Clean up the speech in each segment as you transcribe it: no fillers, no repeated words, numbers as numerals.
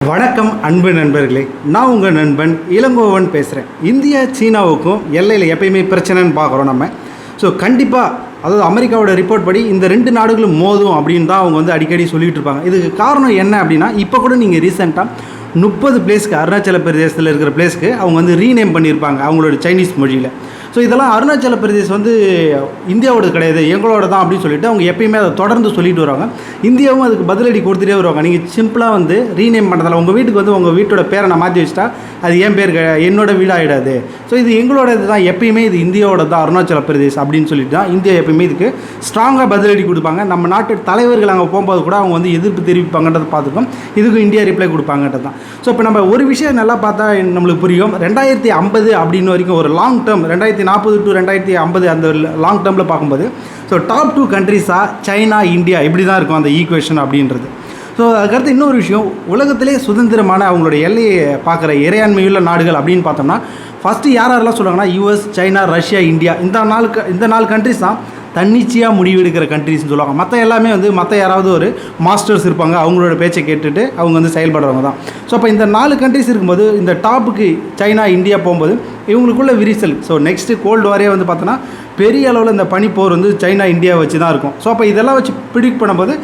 வணக்கம் அன்பு நண்பர்களே, நான் உங்கள் நண்பன் இளங்கோவன் பேசுகிறேன். இந்தியா சீனாவுக்கும் எல்லையில் எப்பயுமே பிரச்சனைன்னு பார்க்குறோம் நம்ம. ஸோ கண்டிப்பாக அதாவது அமெரிக்காவோட ரிப்போர்ட் படி இந்த ரெண்டு நாடுகளும் மோதும் அப்படின்னு தான் அவங்க அடிக்கடி சொல்லிகிட்டு இருப்பாங்க. இதுக்கு காரணம் என்ன அப்படின்னா, இப்போ கூட நீங்கள் ரீசெண்டாக 30 பிளேஸ்க்கு அருணாச்சல பிரதேசத்தில் இருக்கிற பிளேஸ்க்கு அவங்க ரீநேம் பண்ணியிருப்பாங்க அவங்களோட சைனீஸ் மொழியில். ஸோ இதெல்லாம் அருணாச்சல பிரதேஷ் இந்தியாவோட கிடையாது, எங்களோட தான் அப்படின்னு சொல்லிட்டு அவங்க எப்பயுமே அதை தொடர்ந்து சொல்லிட்டு வருவாங்க. இந்தியாவும் அதுக்கு பதிலடி கொடுத்துட்டே வருவாங்க. நீங்கள் சிம்பிளாக ரீநேம் பண்ணுறதால உங்கள் வீட்டுக்கு உங்கள் வீட்டோட பேரை நான் மாற்றி வச்சுட்டா அது என் பேர் என்னோட வீடாகிடாது. ஸோ இது எங்களோட இது தான், எப்பயுமே இது இந்தியாவோட தான் அருணாச்சல பிரதேஷ் அப்படின்னு சொல்லிட்டு தான் இந்தியா எப்பயுமே இதுக்கு ஸ்ட்ராங்காக பதிலடி கொடுப்பாங்க. நம்ம நாட்டு தலைவர்கள் அங்கே போகும்போது கூட அவங்க எதிர்ப்பு தெரிவிப்பாங்கன்றதை பார்த்துக்கோம். இதுக்கும் இந்தியா ரிப்ளை கொடுப்பாங்கன்றது தான். ஸோ இப்போ நம்ம ஒரு விஷயம் நல்லா பார்த்தா நம்மளுக்கு புரியும். 2050 அப்படின்னு வரைக்கும் ஒரு லாங் டேர்ம் 2040 to 2050 அந்த லாங் டேர்மில் பார்க்கும்போது ஸோ டாப் 2 கண்ட்ரிஸாக சைனா, இந்தியா இப்படி தான் இருக்கும் அந்த ஈக்குவேஷன் அப்படின்றது. ஸோ அதுக்கடுத்து இன்னொரு விஷயம், உலகத்திலே சுதந்திரமான அவங்களோட எல்லையை பார்க்குற இறையாண்மையுள்ள நாடுகள் அப்படின்னு பார்த்தோம்னா ஃபஸ்ட்டு யாரெல்லாம் சொல்லுவாங்கன்னா யூஎஸ், சைனா, ரஷ்யா, இந்தியா. இந்த நாலு கண்ட்ரிஸ் தான் தன்னிச்சையாக முடிவெடுக்கிற கண்ட்ரிஸ்னு சொல்லுவாங்க. மற்ற எல்லாமே மற்ற யாராவது ஒரு மாஸ்டர்ஸ் இருப்பாங்க, அவங்களோட பேச்சை கேட்டுட்டு அவங்க செயல்படுறவங்க தான். ஸோ அப்போ இந்த 4 கண்ட்ரிஸ் இருக்கும்போது இந்த டாப்புக்கு சைனா, இந்தியா போகும்போது இவங்களுக்குள்ள விரிசல். ஸோ நெக்ஸ்ட்டு கோல்டு வாரே பார்த்தோன்னா பெரிய அளவில் இந்த பனிப்போர் சைனா, இந்தியா வச்சு தான் இருக்கும். ஸோ அப்போ இதெல்லாம் வச்சு ப்ரிடிக்ட் பண்ணும்போது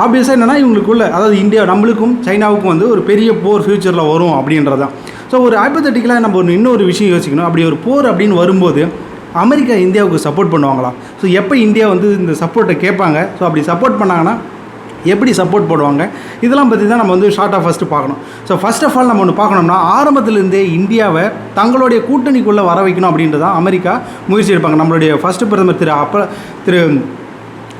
ஆப்வியஸாக என்னென்னா இவங்களுக்குள்ள அதாவது இந்தியா நம்மளுக்கும் சைனாவுக்கும் ஒரு பெரிய போர் ஃப்யூச்சரில் வரும் அப்படின்றது தான். ஸோ ஒரு ஹைப்போதெட்டிக்கலாக நம்ம இன்னொரு விஷயம் யோசிக்கணும். அப்படி ஒரு போர் அப்படின்னு வரும்போது அமெரிக்கா இந்தியாவுக்கு சப்போர்ட் பண்ணுவாங்களா? ஸோ எப்போ இந்தியா இந்த சப்போர்ட்டை கேட்பாங்க? ஸோ அப்படி சப்போர்ட் பண்ணாங்கன்னா எப்படி சப்போர்ட் போடுவாங்க? இதெல்லாம் பற்றி தான் நம்ம ஷார்ட்டாக ஃபஸ்ட்டு பார்க்கணும். ஸோ ஃபஸ்ட் ஆஃப் ஆல் நம்ம ஒன்று பார்க்கணும்னா, ஆரம்பத்திலேருந்தே இந்தியாவை தங்களுடைய கூட்டணிக்குள்ளே வர வைக்கணும் அப்படின்றது தான் அமெரிக்கா முயற்சி எடுப்பாங்க. நம்மளுடைய ஃபஸ்ட்டு பிரதமர் திரு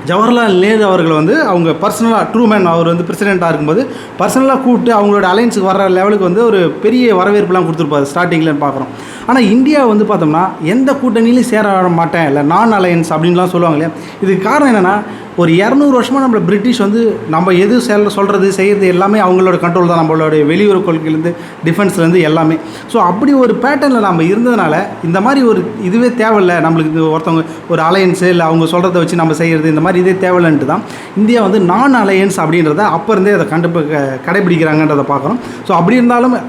ஜவஹர்லால் நேரு அவர்கள் அவங்க பர்சனலாக ட்ரூமேன் அவர் பிரசிடெண்ட்டாக இருக்கும்போது பர்சனலாக கூப்பிட்டு அவங்களோட அலையன்ஸுக்கு வர லெவலுக்கு ஒரு பெரிய வரவேற்புலாம் கொடுத்துருப்பாரு ஸ்டார்டிங்லன்னு பார்க்குறோம். ஆனால் இந்தியா பார்த்தோம்னா எந்த கூட்டணியிலையும் சேர மாட்டேன், இல்லை நான் அலையன்ஸ் அப்படின்லாம் சொல்லுவாங்க இல்லையா. இதுக்கு காரணம் என்னென்னா, ஒரு 200 வருஷமாக நம்மளை பிரிட்டிஷ் நம்ம எது சொல்கிறது செய்கிறது எல்லாமே அவங்களோட கண்ட்ரோல் தான். நம்மளோட வெளியுறவு கொள்கையிலேருந்து டிஃபென்ஸ்லேருந்து எல்லாமே. ஸோ அப்படி ஒரு பேட்டர்னில் நம்ம இருந்ததுனால இந்த மாதிரி இதுவே தேவையில்லை நம்மளுக்கு, ஒருத்தவங்க ஒரு அலையன்ஸு இல்லை அவங்க சொல்கிறத வச்சு நம்ம செய்கிறது இந்த மாதிரி இதே தேவையில்லைன்ட்டு தான் இந்தியா நான் அலையன்ஸ் அப்படின்றத அப்போ இருந்தே அதை கடைபிடிக்கிறாங்கன்றதை பார்க்குறோம். ஸோ அப்படி இருந்தாலும்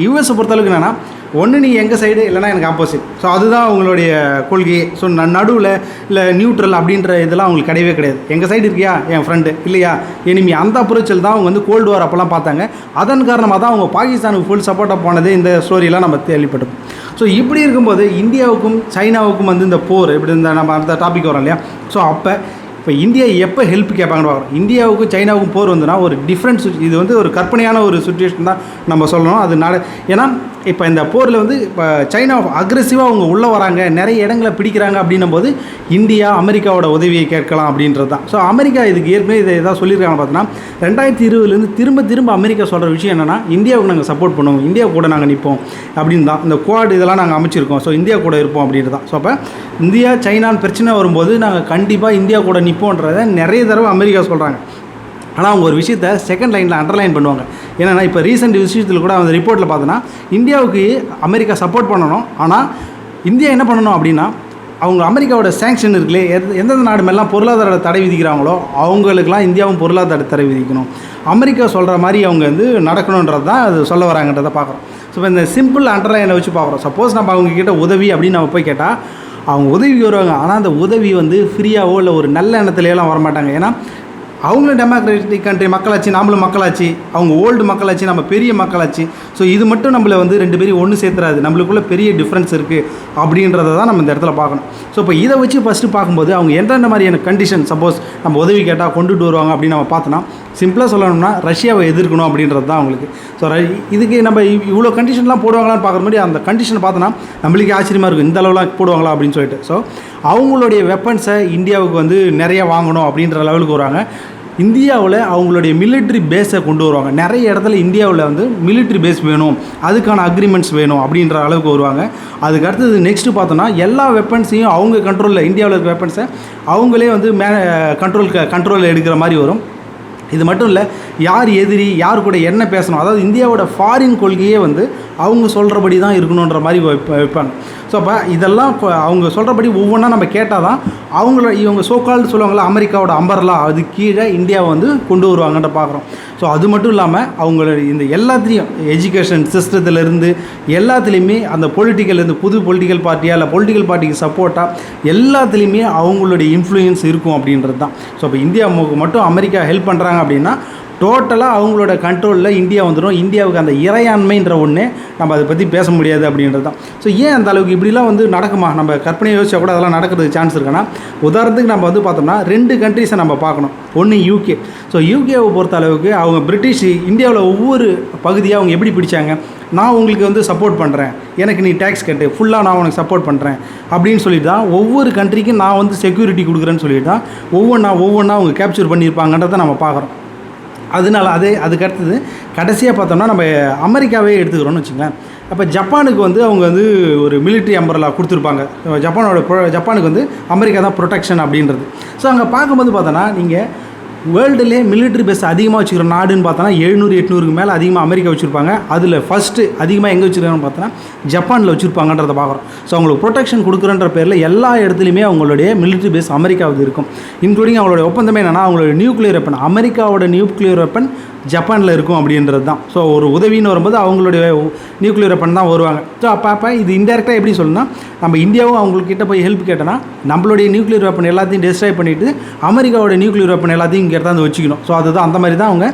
யூஎஸை பொறுத்தளவுக்கு என்னென்னா, ஒன்று நீ எங்கள் சைடு இல்லைனா எனக்கு ஆப்போசிட். ஸோ அதுதான் அவங்களுடைய கொள்கையே. ஸோ நடுவில் இல்லை நியூட்ரல் அப்படின்ற இதெல்லாம் அவங்களுக்கு கிடையவே கிடையாது. எங்கள் சைடு இருக்கியா என் ஃப்ரெண்டு, இல்லையா எனிமி, அந்த அப்ரோச்சில் தான் அவங்க கோல்டு வார் அப்போல்லாம் பார்த்தாங்க. அதன் காரணமாக தான் அவங்க பாகிஸ்தானுக்கு ஃபுல் சப்போர்ட்டாக போனது இந்த ஸ்டோரியெலாம் நம்ம கேள்விப்பட்டோம். ஸோ இப்படி இருக்கும்போது இந்தியாவுக்கும் சைனாவுக்கும் இந்த போர் இப்படி நம்ம அந்த டாபிக் வரோம் இல்லையா. ஸோ இப்போ இந்தியா எப்போ ஹெல்ப் கேட்பாங்கன்னு பார்க்குறோம். இந்தியாவுக்கும் சைனாவுக்கும் போர் ஒரு டிஃப்ரெண்ட் இது ஒரு கற்பனையான ஒரு சுச்சுவேஷன் தான் நம்ம சொல்லணும். அது ஏன்னா இப்போ இந்த போரில் இப்போ சைனா அக்ரெசிவாக அவங்க உள்ளே வராங்க, நிறைய இடங்களை பிடிக்கிறாங்க அப்படின்னும் போது இந்தியா அமெரிக்காவோட உதவியை கேட்கலாம் அப்படின்றது தான். ஸோ அமெரிக்கா இதுக்கு ஏற்கனவே இதை எதாவது சொல்லியிருக்காங்க பார்த்தோன்னா, 2020 திரும்ப அமெரிக்கா சொல்கிற விஷயம் என்னென்னா, இந்தியாவுக்கு நாங்கள் சப்போர்ட் பண்ணுவோம், இந்தியா கூட நாங்கள் நிற்போம் அப்படின்னு தான். இந்த குவாட் இதெல்லாம் நாங்கள் அமைச்சிருக்கோம், ஸோ இந்தியா கூட இருப்போம் அப்படின்றது தான். ஸோ அப்போ இந்தியா சைனான்னு பிரச்சனை வரும்போது நாங்கள் கண்டிப்பாக இந்தியா கூட நிற்போன்றதை நிறைய தடவை அமெரிக்கா சொல்கிறாங்க. ஆனால் அவங்க ஒரு விஷயத்தை செகண்ட் லைனில் அண்டர்லைன் பண்ணுவாங்க. ஏன்னா இப்போ ரீசெண்ட் விஷயத்தில் கூட அந்த ரிப்போர்ட்டில் பார்த்தோன்னா, இந்தியாவுக்கு அமெரிக்கா சப்போர்ட் பண்ணணும், ஆனால் இந்தியா என்ன பண்ணணும் அப்படின்னா, அவங்க அமெரிக்காவோட சேங்ஷன் இருக்குல்லே, எந்தெந்த நாடு மேலாம் பொருளாதார தடை விதிக்கிறாங்களோ அவங்களுக்கெல்லாம் இந்தியாவும் பொருளாதார தடை விதிக்கணும். அமெரிக்கா சொல்கிற மாதிரி அவங்க நடக்கணுன்றது தான் அது சொல்ல வராங்கன்றதை பார்க்குறோம். ஸோ இப்போ இந்த சிம்பிள் அண்டர்லைனை வச்சு பார்க்குறோம். சப்போஸ் நம்ம அவங்கக்கிட்ட உதவி அப்படின்னு நம்ம போய் கேட்டால் அவங்க உதவி வருவாங்க. ஆனால் அந்த உதவி ஃப்ரீயாவோ இல்லை ஒரு நல்ல எண்ணத்துலையெல்லாம் வரமாட்டாங்க. ஏன்னா அவங்களும் டெமோக்ராட்டிக் கண்ட்ரி, மக்களாச்சு, நாமளும் மக்களாச்சு, அவங்க ஓல்டு மக்களாச்சு, நம்ம பெரிய மக்களாச்சு. ஸோ இது மட்டும் நம்மளை ரெண்டு பேரும் ஒன்று சேர்த்துறாது, நம்மளுக்குள்ள பெரிய டிஃப்ரென்ஸ் இருக்குது அப்படின்றத தான் நம்ம இந்த இடத்துல பார்க்கணும். ஸோ இப்போ இதை வச்சு ஃபஸ்ட்டு பார்க்கும்போது அவங்க எந்தெந்த மாதிரியான கண்டிஷன் சப்போஸ் நம்ம உதவி கேட்டால் கொண்டுட்டு வருவாங்க அப்படின்னு நம்ம பார்த்தோன்னா, சிம்பிளாக சொல்லணும்னா ரஷ்யாவை எதிர்க்கணும் அப்படின்றது தான் அவங்களுக்கு. ஸோ இதுக்கு நம்ம இவ்வளோ கண்டிஷன்லாம் போடுவாங்களான்னு பார்க்குற மாதிரி அந்த கண்டிஷனை பார்த்தோன்னா நம்மளுக்கே ஆச்சரியமாக இருக்கும், இந்த அளவுலாம் போடுவாங்களா அப்படின்னு சொல்லிட்டு. ஸோ அவங்களுடைய வெப்பன்ஸை இந்தியாவுக்கு நிறைய வாங்கணும் அப்படின்ற லெவலுக்கு வருவாங்க. இந்தியாவில் அவங்களுடைய மிலிட்ரி பேஸை கொண்டு வருவாங்க. நிறைய இடத்துல இந்தியாவில் மிலிட்ரி பேஸ் வேணும், அதுக்கான அக்ரிமெண்ட்ஸ் வேணும் அப்படின்ற அளவுக்கு வருவாங்க. அதுக்கு அடுத்தது நெக்ஸ்ட்டு பார்த்தோன்னா, எல்லா வெப்பன்ஸையும் அவங்க கண்ட்ரோலில், இந்தியாவில் இருக்கிற வெப்பன்ஸை அவங்களே கண்ட்ரோலில் எடுக்கிற மாதிரி வரும். இது மட்டும் இல்லை, யார் எதிரி, யார் கூட என்ன பேசணும், அதாவது இந்தியாவோட ஃபாரின் கொள்கையே வந்து அவங்க சொல்கிறபடி தான் இருக்கணுன்ற மாதிரி வைப்பாங்க. ஸோ அப்போ இதெல்லாம் அவங்க சொல்கிறபடி ஒவ்வொன்றா நம்ம கேட்டால் தான் இவங்க சோக்கால்டு சொல்லுவாங்களா அமெரிக்காவோட அம்பர்லா அது கீழே இந்தியாவை வந்து கொண்டு வருவாங்கன்ற பார்க்குறோம். ஸோ அது மட்டும் இல்லாமல் அவங்களோட இந்த எல்லாத்துலேயும் எஜுகேஷன் சிஸ்டத்துலேருந்து எல்லாத்துலேயுமே அந்த பொலிட்டிக்கல்லேருந்து புது பொலிட்டிக்கல் பார்ட்டியாக இல்லை பொலிட்டிக்கல் பார்ட்டிக்கு சப்போர்ட்டாக எல்லாத்துலேயுமே அவங்களுடைய இன்ஃப்ளூயன்ஸ் இருக்கும் அப்படின்றது தான். ஸோ இப்போ இந்தியாவுக்கு மட்டும் அமெரிக்கா ஹெல்ப் பண்ணுறாங்க அப்படின்னா டோட்டலாக அவங்களோட கண்ட்ரோலில் இந்தியா வந்துடும். இந்தியாவுக்கு அந்த இறையாண்மைன்ற ஒன்று நம்ம அதை பற்றி பேச முடியாது அப்படின்றது தான். ஸோ ஏன் அந்த அளவுக்கு இப்படிலாம் வந்து நடக்குமா, நம்ம கற்பனை யோசிச்சா கூட அதெல்லாம் நடக்கிறதுக்கு சான்ஸ் இருக்குன்னா, உதாரணத்துக்கு நம்ம வந்து பார்த்தோம்னா 2 கண்ட்ரிஸை நம்ம பார்க்கணும். ஒன்று யூகே. ஸோ யூகேவை பொறுத்த அளவுக்கு அவங்க பிரிட்டிஷ் இந்தியாவில் ஒவ்வொரு பகுதியாக அவங்க எப்படி பிடிச்சாங்க, நான் உங்களுக்கு வந்து சப்போர்ட் பண்ணுறேன், எனக்கு நீ டேக்ஸ் கட்டு, ஃபுல்லாக நான் உனக்கு சப்போர்ட் பண்ணுறேன் அப்படின்னு சொல்லிட்டு தான் ஒவ்வொரு கண்ட்ரிக்கும் நான் வந்து செக்யூரிட்டி கொடுக்குறேன்னு சொல்லிட்டு தான் ஒவ்வொன்றா அவங்க கேப்சர் பண்ணியிருப்பாங்கன்றதை நம்ம பார்க்குறோம். அதனால் அதுக்கு அடுத்தது கடைசியாக பார்த்தோம்னா நம்ம அமெரிக்காவே எடுத்துக்கிறோன்னு வச்சுங்களேன். அப்போ ஜப்பானுக்கு வந்து அவங்க வந்து ஒரு மிலிட்ரி அம்பர்லா கொடுத்துருப்பாங்க. ஜப்பானுக்கு வந்து அமெரிக்கா தான் ப்ரொடெக்ஷன் அப்படின்றது. ஸோ அங்கே பார்க்கும்போது பார்த்தோன்னா நீங்கள் வேர்ல்டுலே மிலிட்ரி பேஸ் அதிகமாக வச்சுக்கிற நாடுன்னு பார்த்தோன்னா 700-800க்கு மேலே அதிகமாக அமெரிக்கா வச்சுருப்பாங்க. அதில் ஃபஸ்ட்டு அதிகமாக எங்கே வச்சுருக்காங்கன்னு பார்த்தோன்னா ஜப்பானில் வச்சுருப்பாங்கன்றதை பார்க்குறோம். ஸோ அவங்களுக்கு ப்ரொடெக்ஷன் கொடுக்குறன்ற பேரில் எல்லா இடத்துலையுமே அவங்களுடைய மிலிட்ரி பேஸ் அமெரிக்காவுக்கு இருக்கும். இன்க்ளூடிங் அவங்களோட ஒப்பந்தமே என்னென்னா அவங்களோட நியூக்ளியர் வெப்பன், அமெரிக்காவோட நியூக்ளியர் வெப்பன் ஜப்பானில் இருக்கும் அப்படின்றது தான். ஸோ ஒரு உதவின்னு வரும்போது அவங்களுடைய நியூக்ளியர் வெப்பன் தான் வருவாங்க. ஸோ அப்போ இது இன்டெரக்டாக எப்படி சொல்லணும்னா, நம்ம இந்தியாவும் அவங்கக்கிட்ட போய் ஹெல்ப் கேட்டோன்னா நம்மளுடைய நியூக்ளியர் வெப்பன் எல்லாத்தையும் டெஸ்ட்ராய் பண்ணிவிட்டு அமெரிக்காவோட நியூக்ளியர் வெப்பன் எல்லாத்தையும் இங்கே எடுத்தாந்து வச்சுக்கணும். ஸோ அதுதான் அந்த மாதிரி தான் அவங்க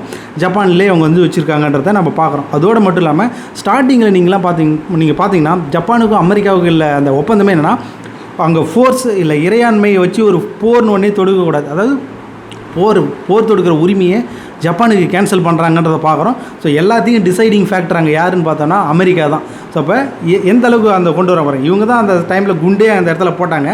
ஜப்பான்லேயே அவங்க வந்து வச்சுருக்காங்கன்றதை நம்ம பார்க்குறோம். அதோடு மட்டும் இல்லாமல் ஸ்டார்டிங்கில் நீங்கள் பார்த்தீங்கன்னா ஜப்பானுக்கும் அமெரிக்காவுக்கும் இல்லை அந்த ஒப்பந்தமே என்னென்னா, அங்கே ஃபோர்ஸ் இல்லை இறையாண்மையை வச்சு ஒரு போர்னு ஒன்றே தொடுக்கக்கூடாது. அதாவது போர் தொடுக்கிற உரிமையை ஜப்பானுக்கு கேன்சல் பண்ணுறாங்கன்றதை பார்க்குறோம். ஸோ எல்லாத்தையும் டிசைடிங் ஃபேக்டர் அங்கே யாருன்னு பார்த்தோன்னா அமெரிக்கா தான். ஸோ அப்போ எந்த அளவுக்கு அந்த கொண்டு வர போகிறாங்க, இவங்க தான் அந்த டைமில் குண்டே அந்த இடத்துல போட்டாங்க.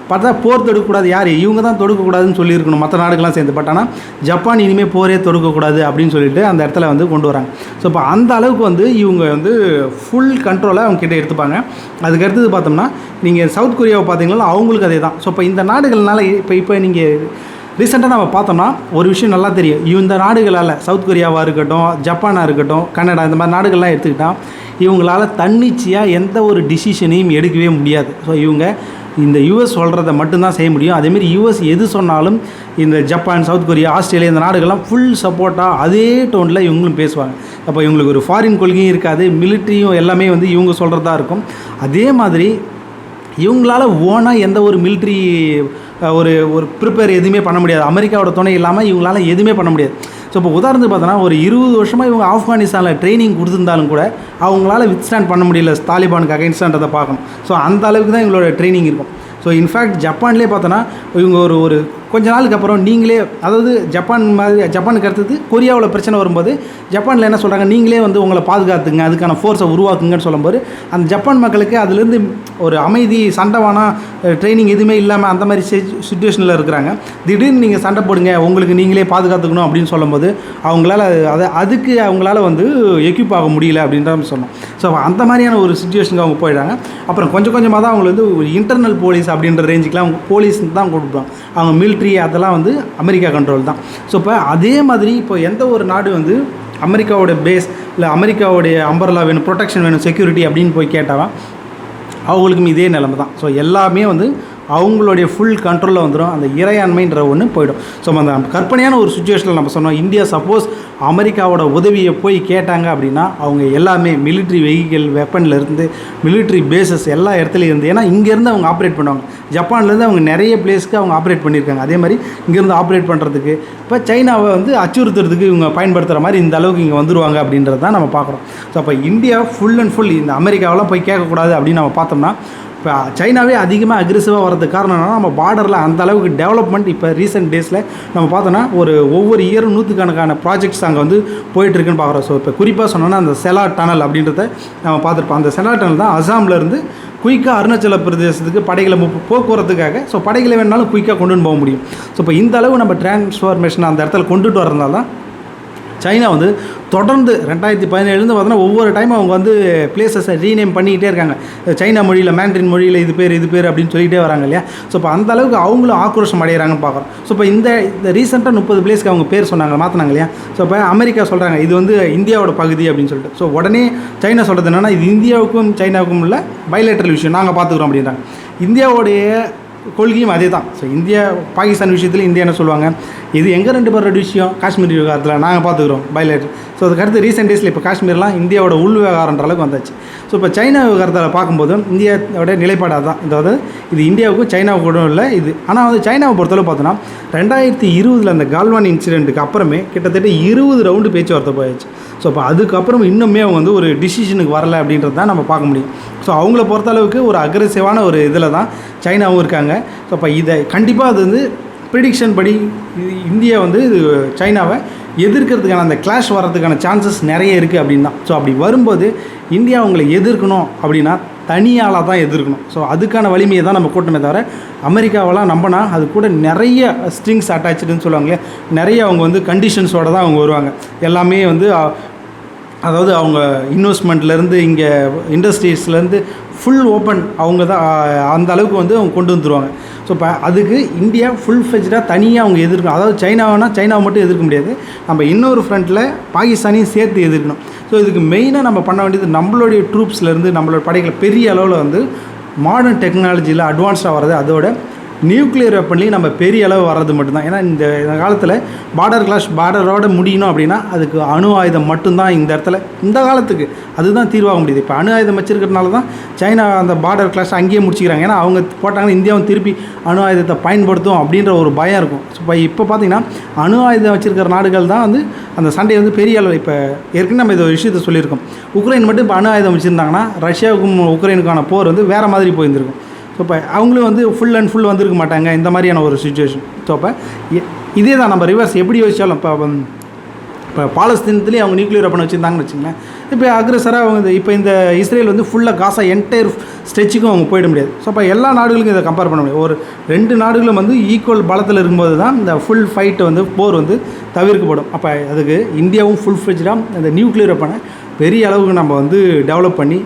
பார்த்தா போர் தொடுக்கக்கூடாது, யார் இவங்க தான் தொடுக்கக்கூடாதுன்னு சொல்லியிருக்கணும் மற்ற நாடுகள்லாம் சேர்ந்து. பட் ஆனால் ஜப்பான் இனிமேல் போரே தொடுக்கக்கூடாது அப்படின்னு சொல்லிட்டு அந்த இடத்துல வந்து கொண்டு வராங்க. ஸோ இப்போ அந்த அளவுக்கு வந்து இவங்க வந்து ஃபுல் கண்ட்ரோலை அவங்க கிட்டே எடுத்துப்பாங்க. அதுக்கு அடுத்தது பார்த்தோம்னா நீங்கள் சவுத் கொரியாவை பார்த்தீங்கன்னா அவங்களுக்கு அதே தான். ஸோ இப்போ இந்த நாடுகள்னால இப்போ நீங்கள் ரீசெண்டாக நம்ம பார்த்தோம்னா ஒரு விஷயம் நல்லா தெரியும். இந்த நாடுகளால் சவுத் கொரியாவாக இருக்கட்டும், ஜப்பானாக இருக்கட்டும், கனடா, இந்த மாதிரி நாடுகள்லாம் எடுத்துக்கிட்டால் இவங்களால் தன்னிச்சையாக எந்த ஒரு டிசிஷனையும் எடுக்கவே முடியாது. ஸோ இவங்க இந்த யூஎஸ் சொல்கிறத மட்டும்தான் செய்ய முடியும். அதேமாரி யூஎஸ் எது சொன்னாலும் இந்த ஜப்பான், சவுத் கொரியா, ஆஸ்திரேலியா இந்த நாடுகள்லாம் ஃபுல் சப்போர்ட்டாக அதே டோனில் இவங்களும் பேசுவாங்க. அப்போ இவங்களுக்கு ஒரு ஃபாரின் கொள்கையும் இருக்காது, மிலிட்ரியும் எல்லாமே வந்து இவங்க சொல்கிறதா இருக்கும். அதே மாதிரி இவங்களால் ஓனாக எந்த ஒரு மிலிட்ரி ஒரு ப்ரிப்பேர் எதுவுமே பண்ண முடியாது. அமெரிக்காவோட துணை இல்லாமல் இவங்களால எதுவுமே பண்ண முடியாது. ஸோ இப்போ உதாரணத்துக்கு பார்த்தோன்னா ஒரு 20 வருஷமாக இவங்க ஆப்கானிஸ்தானில் ட்ரைனிங் கொடுத்துருந்தாலும் கூட அவங்களால வித்ஸ்டாண்ட் பண்ண முடியல தாலிபானுக்கு அகைன்ஸ்டான்றதை பார்க்கணும். ஸோ அந்த அளவுக்கு தான் இவங்களோட ட்ரைனிங் இருக்கும். ஸோ இன்ஃபேக்ட் ஜப்பான்லேயே பார்த்தோன்னா இவங்க ஒரு கொஞ்ச நாளுக்கு அப்புறம் நீங்களே, அதாவது ஜப்பானுக்கு அடுத்தது கொரியாவில் பிரச்சனை வரும்போது ஜப்பானில் என்ன சொல்கிறாங்க, நீங்களே வந்து உங்களை பாதுகாத்துங்க, அதுக்கான ஃபோர்ஸை உருவாக்குங்கன்னு சொல்லும்போது அந்த ஜப்பான் மக்களுக்கு அதுலேருந்து ஒரு அமைதி, சண்டைவானா ட்ரைனிங் எதுவுமே இல்லாமல் அந்த மாதிரி சுச்சுவேஷனில் இருக்கிறாங்க. திடீர்னு நீங்கள் சண்டை போடுங்க, உங்களுக்கு நீங்களே பாதுகாத்துக்கணும் அப்படின்னு சொல்லும்போது அவங்களால வந்து எக்யூப் ஆக முடியல அப்படின்ற சொன்னோம். ஸோ அந்த மாதிரியான ஒரு சுச்சுவேஷனுக்கு அவங்க போயிடுறாங்க. அப்புறம் கொஞ்சம் கொஞ்சமாக தான் அவங்களை வந்து ஒரு இன்டர்னல் போலீஸ் அப்படின்ற ரேஞ்சுக்கெலாம் அவங்க போலீஸ் தான் கொடுப்பாங்க. அவங்க மிலிட்ரி அதெல்லாம் வந்து அமெரிக்கா கண்ட்ரோல் தான். ஸோ இப்போ அதே மாதிரி இப்போ எந்த ஒரு நாடு வந்து அமெரிக்காவோட பேஸ் இல்லை அமெரிக்காவோடைய அம்பர்லா வேணும், ப்ரொடெக்ஷன் வேணும், செக்யூரிட்டி அப்படின்னு போய் கேட்டால் அவங்களுக்கும் இதே நிலைமை தான். ஸோ எல்லாமே வந்து அவங்களுடைய ஃபுல் கண்ட்ரோலில் வந்துடும். அந்த இறையாண்மைன்ற ஒன்று போயிடும். ஸோ அந்த கற்பனையான ஒரு சுச்சுவேஷனில் நம்ம சொன்னோம், இந்தியா சப்போஸ் அமெரிக்காவோட உதவியை போய் கேட்டாங்க அப்படின்னா அவங்க எல்லாமே மிலிட்ரி வெஹிக்கிள் வெப்பன்லேருந்து மிலிட்ரி பேசஸ் எல்லா இடத்துலையும் இருந்து, ஏன்னா இங்கேருந்து அவங்க ஆப்ரேட் பண்ணுவாங்க. ஜப்பான்லேருந்து அவங்க நிறைய பிளேஸ்க்கு அவங்க ஆப்ரேட் பண்ணியிருக்காங்க. அதே மாதிரி இங்கேருந்து ஆப்ரேட் பண்ணுறதுக்கு இப்போ சைனாவை வந்து அச்சுறுத்துறதுக்கு இவங்க பயன்படுத்துகிற மாதிரி இந்த அளவுக்கு இங்கே வந்துடுவாங்க அப்படின்றது தான் நம்ம பார்க்குறோம். ஸோ அப்போ இந்தியா ஃபுல் அண்ட் ஃபுல் இந்த அமெரிக்காவெலாம் போய் கேட்கக்கூடாது அப்படின்னு நம்ம பார்த்தோம்னா, இப்போ சைனாவே அதிகமாக அக்ரெசிவாக வரதுக்கு காரணம் என்னன்னா, நம்ம பார்டரில் அந்த அளவுக்கு டெவலப்மெண்ட் இப்போ ரீசெண்ட் டேஸில் நம்ம பார்த்தோன்னா ஒவ்வொரு இயரும் 100கணக்கான ப்ராஜெக்ட்ஸ் அங்கே வந்து போயிட்டுருக்குன்னு பார்க்குறோம். ஸோ இப்போ குறிப்பாக சொன்னோன்னா அந்த செலா டனல் அப்படின்றத நம்ம பார்த்துருப்போம். அந்த செலா டனல் தான் அசாம்லேருந்து குயிக்காக அருணாச்சல பிரதேசத்துக்கு படைகளை போக்குவரத்துக்காக, ஸோ படைகளை வேணாலும் குயிக்காக கொண்டுன்னு போக முடியும். ஸோ இப்போ இந்த அளவு நம்ம டிரான்ஸ்ஃபார்மேஷன் அந்த இடத்துல கொண்டுட்டு வரதுனால தான் சைனா வந்து தொடர்ந்து 2017 பார்த்தோன்னா ஒவ்வொரு டைம் அவங்க வந்து பிளேசஸை ரீநேம் பண்ணிக்கிட்டே இருக்காங்க. சைனா மொழியில் மேண்ட்ரின் மொழியில் இது பேர் அப்படின்னு சொல்லிகிட்டே வராங்க இல்லையா. ஸோ இப்போ அந்த அளவுக்கு அவங்களும் ஆக்ரோஷம் அடைகிறாங்கன்னு பார்க்குறோம். ஸோ இப்போ இந்த ரீசெண்டாக 30 பிளேஸ்க்கு அவங்க பேர் சொன்னாங்க, மாற்றினாங்க இல்லையா. ஸோ இப்போ அமெரிக்கா சொல்கிறாங்க இது வந்து இந்தியாவோட பகுதி அப்படின்னு சொல்லிட்டு. ஸோ உடனே சைனா சொல்கிறது என்னென்னா இது இந்தியாவுக்கும் சைனாவுக்கும் உள்ள பைலேட்ரல் விஷயம், நாங்கள் பார்த்துக்குறோம் அப்படின்றாங்க. இந்தியாவுடைய கொள்கையும் அதே தான். ஸோ இந்தியா பாகிஸ்தான் விஷயத்தில் இந்தியா என்ன சொல்லுவாங்க, இது எங்கள் 2 பேரோட விஷயம், காஷ்மீர் விவகாரத்தில் நாங்கள் பார்த்துக்குறோம் பைலேட்ரல். ஸோ அதுக்கடுத்து ரீசெண்ட் டேஸில் இப்போ காஷ்மீர்லாம் இந்தியாவோட உள் விவகாரன்ற அளவுக்கு வந்தாச்சு. ஸோ இப்போ சைனா விவகாரத்தில் பார்க்கும்போது இந்தியாவோட நிலைப்பாடாக தான், அதாவது இது இந்தியாவுக்கும் சைனாவுக்கும் இல்லை இது. ஆனால் வந்து சைனாவை பொறுத்தளவு பார்த்தோன்னா 2020 அந்த கால்வான் இன்சிடென்ட்டுக்கு அப்புறமே கிட்டத்தட்ட 20 ரவுண்டு பேச்சுவார்த்தை போயாச்சு. ஸோ அப்போ அதுக்கப்புறம் இன்னுமே அவங்க வந்து ஒரு டிசிஷனுக்கு வரலை அப்படின்றது தான் நம்ம பார்க்க முடியும். ஸோ அவங்கள பொறுத்த அளவுக்கு ஒரு அக்ரெசிவான ஒரு இதில் தான் சைனாவும் இருக்காங்க. ஸோ அப்போ இதை கண்டிப்பாக அது வந்து ப்ரிடிக்ஷன் படி இந்தியா வந்து இது சைனாவை எதிர்க்கிறதுக்கான அந்த கிளாஷ் வர்றதுக்கான சான்சஸ் நிறைய இருக்குது அப்படின்னு தான். ஸோ அப்படி வரும்போது இந்தியா அவங்களை எதிர்க்கணும் அப்படின்னா தனியாளாக தான் எதிர்க்கணும். ஸோ அதுக்கான வலிமையை தான் நம்ம கூட்டமே தவிர அமெரிக்காவெல்லாம் நம்பினா அது கூட நிறைய ஸ்ட்ரிங்ஸ் அட்டாச்சுன்னு சொல்லுவாங்களே, நிறைய அவங்க வந்து கண்டிஷன்ஸோடு தான் அவங்க வருவாங்க. எல்லாமே வந்து அதாவது அவங்க இன்வெஸ்ட்மெண்ட்லேருந்து இங்கே இண்டஸ்ட்ரீஸ்லேருந்து ஃபுல் ஓப்பன் அவங்க தான் அந்த அளவுக்கு வந்து அவங்க கொண்டு வந்துடுவாங்க. ஸோ இப்போ அதுக்கு இந்தியா ஃபுல் ஃப்ளெஜ்டாக தனியாக அவங்க எதிர்க்கணும். அதாவது சைனாவைனா சைனாவை மட்டும் எதிர்க்க முடியாது, நம்ம இன்னொரு ஃப்ரண்ட்டில் பாகிஸ்தானையும் சேர்த்து எதிர்க்கணும். ஸோ இதுக்கு மெயினாக நம்ம பண்ண வேண்டியது நம்மளுடைய ட்ரூப்ஸ்லேருந்து நம்மளோட படைகளை பெரிய அளவில் வந்து மாடர்ன் டெக்னாலஜியில் அட்வான்ஸ்டாக வர்றது, அதோட நியூக்ளியர் வெப்பன்லேயும் நம்ம பெரிய அளவு வர்றது மட்டும்தான். ஏன்னா இந்த காலத்தில் பார்டரோடு முடியணும் அப்படின்னா அதுக்கு அணு ஆயுதம் மட்டும்தான் இந்த இடத்துல இந்த காலத்துக்கு அதுதான் தீர்வாக முடியுது. இப்போ அணு ஆயுதம் வச்சிருக்கிறதுனால தான் சைனா அந்த பார்டர் கிளாஷ் அங்கேயே முடிச்சுக்கிறாங்க. ஏன்னா அவங்க போட்டாங்கன்னா இந்தியாவும் திருப்பி அணு ஆயுதத்தை பயன்படுத்தும் அப்படின்ற ஒரு பயம் இருக்கும். ஸோ இப்போ பார்த்திங்கன்னா அணு ஆயுதம் வச்சிருக்கிற நாடுகள் தான் வந்து அந்த சண்டையை வந்து பெரிய அளவில் இப்போ ஏற்கனவே நம்ம இதை ஒரு விஷயத்தை சொல்லியிருக்கோம். உக்ரைன் மட்டும் இப்போ அணு ஆயுதம் வச்சுருந்தாங்கன்னா ரஷ்யாவுக்கும் உக்ரைனுக்கான போர் வந்து வேறு மாதிரி போயிருந்திருக்கும். ஸோ இப்போ அவங்களும் வந்து ஃபுல் அண்ட் ஃபுல் வந்திருக்க மாட்டாங்க, இந்த மாதிரியான ஒரு சுச்சுவேஷன். ஸோ அப்போ இதே தான் நம்ம ரிவர்ஸ் எப்படி யோசிச்சாலும் இப்போ பாலஸ்தீனத்துலேயும் அவங்க நியூக்ளியர் வெப்பன் வச்சுருந்தாங்கன்னு வச்சுங்களேன். இப்போ அக்ரெசராக அவங்க இப்போ இந்த இஸ்ரேல் வந்து ஃபுல்லாக காசா என்டையர் ஸ்ட்ரெச்சுக்கும் அவங்க போயிட முடியாது. ஸோ அப்போ எல்லா நாடுகளுக்கும் இதை கம்பேர் பண்ண முடியாது. ஒரு 2 நாடுகளும் வந்து ஈக்குவல் பலத்தில் இருக்கும்போது தான் இந்த ஃபுல் ஃபைட்டை வந்து போர் வந்து தவிர்க்கப்படும். அப்போ அதுக்கு இந்தியாவும் ஃபுல் ஃப்ளெஜ்டாக அந்த நியூக்ளியர் வெப்பனை பெரிய அளவுக்கு நம்ம வந்து டெவலப் பண்ணி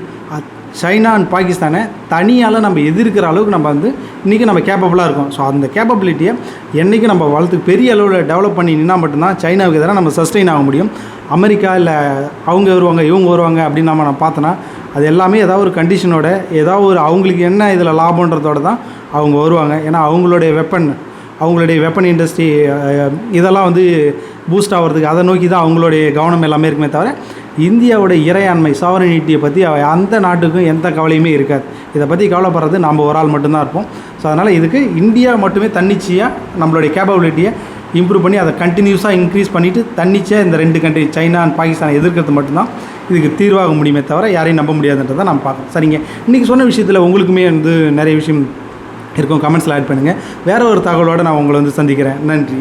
சைனா அண்ட் பாகிஸ்தானை தனியால் நம்ம எதிர்க்கிற அளவுக்கு நம்ம வந்து இன்றைக்கி நம்ம கேப்பபிளாக இருக்கோம். ஸோ அந்த கேப்பபிலிட்டியை என்றைக்கு நம்ம வளர்த்துக்கு பெரிய அளவில் டெவலப் பண்ணி நின்னால் மட்டும்தான் சைனாவுக்கு எதிராக நம்ம சஸ்டெயின் ஆக முடியும். அமெரிக்கா இல்லை அவங்க வருவாங்க இவங்க வருவாங்க அப்படின்னு நம்ம பார்த்தோன்னா அது எல்லாமே ஏதாவது ஒரு கண்டிஷனோட ஏதாவது ஒரு அவங்களுக்கு என்ன இதில் லாபன்றதோடு தான் அவங்க வருவாங்க. ஏன்னா அவங்களுடைய வெப்பன் இண்டஸ்ட்ரி இதெல்லாம் வந்து பூஸ்ட் ஆகிறதுக்கு அதை நோக்கி தான் அவங்களுடைய கவனம் எல்லாமே இருக்குமே தவிர இந்தியாவோட இறையாண்மை சாவரனிட்டியை பற்றி அந்த நாட்டுக்கும் எந்த கவலையுமே இருக்காது. இதை பற்றி கவலைப்படுறது நம்ம ஒரு ஆள் மட்டும்தான் இருப்போம். ஸோ அதனால் இதுக்கு இந்தியா மட்டுமே தன்னிச்சையாக நம்மளுடைய கேப்பபிலிட்டியை இம்ப்ரூவ் பண்ணி அதை கண்டினியூஸாக இன்க்ரீஸ் பண்ணிவிட்டு தன்னிச்சையாக இந்த 2 கண்ட்ரி சைனா அண்ட் பாகிஸ்தானை எதிர்க்கிறது மட்டும்தான் இதுக்கு தீர்வாக முடியுமே தவிர யாரையும் நம்ப முடியாதுன்றதை நம்ம பார்க்கணும். சரிங்க, இன்றைக்கி சொன்ன விஷயத்தில் உங்களுக்குமே வந்து நிறைய விஷயம் இருக்கும், கமெண்ட்ஸில் ஆட் பண்ணுங்கள். வேறு ஒரு தகவலோடு நான் உங்களை வந்து சந்திக்கிறேன். நன்றி.